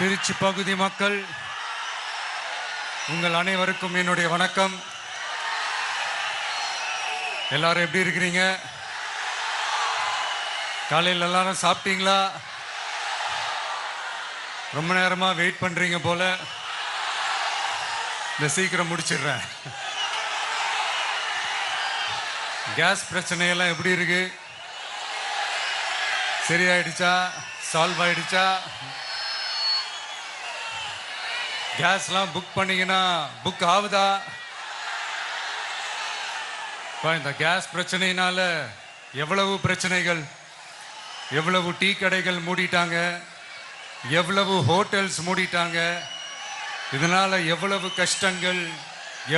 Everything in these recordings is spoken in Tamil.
திருச்சி பகுதி மக்கள் உங்கள் அனைவருக்கும் என்னுடைய வணக்கம். எல்லாரும் எப்படி இருக்கிறீங்க? காலையில் எல்லாரும் சாப்பிட்டீங்களா? ரொம்ப நேரமா வெயிட் பண்றீங்க போல. இந்த சீக்கிரம் முடிச்சிடுறேன். கேஸ் பிரச்சனையெல்லாம் எப்படி இருக்கு? சரியாயிடுச்சா? சால்வ் ஆயிடுச்சா? கேஸ்லாம் புக் பண்ணீங்கன்னா புக் ஆகுதா? இந்த கேஸ் பிரச்சனையினால எவ்வளவு பிரச்சனைகள், எவ்வளவு டீ கடைகள் மூடிட்டாங்க, எவ்வளவு ஹோட்டல்ஸ் மூடிட்டாங்க, இதனால எவ்வளவு கஷ்டங்கள்,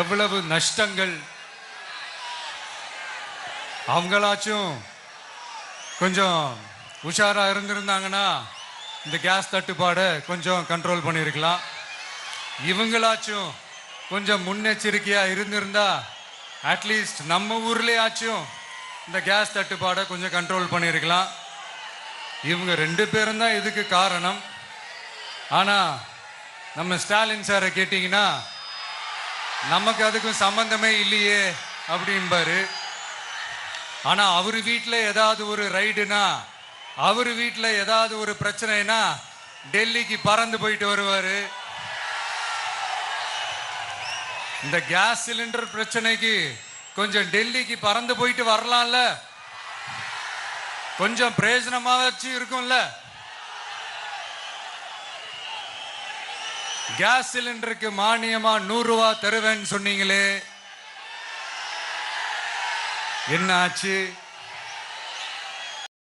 எவ்வளவு நஷ்டங்கள். அவங்களாச்சும் கொஞ்சம் உஷாரா இருந்திருந்தாங்கன்னா இந்த கேஸ் தட்டுப்பாடை கொஞ்சம் கண்ட்ரோல் பண்ணியிருக்கலாம். இவங்களாச்சும் கொஞ்சம் முன்னெச்சரிக்கையா இருந்திருந்தா அட்லீஸ்ட் நம்ம ஊர்லயாச்சும் இந்த கேஸ் தட்டுப்பாடை கொஞ்சம் கண்ட்ரோல் பண்ணியிருக்கலாம். இவங்க 2 பேரும் தான் இதுக்கு காரணம். ஆனா நம்ம ஸ்டாலின் சாரை கேட்டீங்கன்னா நமக்கு அதுக்கும் சம்பந்தமே இல்லையே அப்படின்பாரு. ஆனா அவரு வீட்டில் ஏதாவது ஒரு ரைடுனா, அவரு வீட்டில் ஏதாவது ஒரு பிரச்சனைனா டெல்லிக்கு பறந்து போயிட்டு வருவாரு. இந்த கேஸ் சிலிண்டர் பிரச்சனைக்கு கொஞ்சம் டெல்லிக்கு பறந்து போயிட்டு வரலாம்ல, கொஞ்சம் பிரயோஜனமா வச்சு இருக்கும்ல. கேஸ் சிலிண்டருக்கு மானியமா 100 ரூபாய் தருவேன்னு சொன்னீங்களே, என்ன ஆச்சு?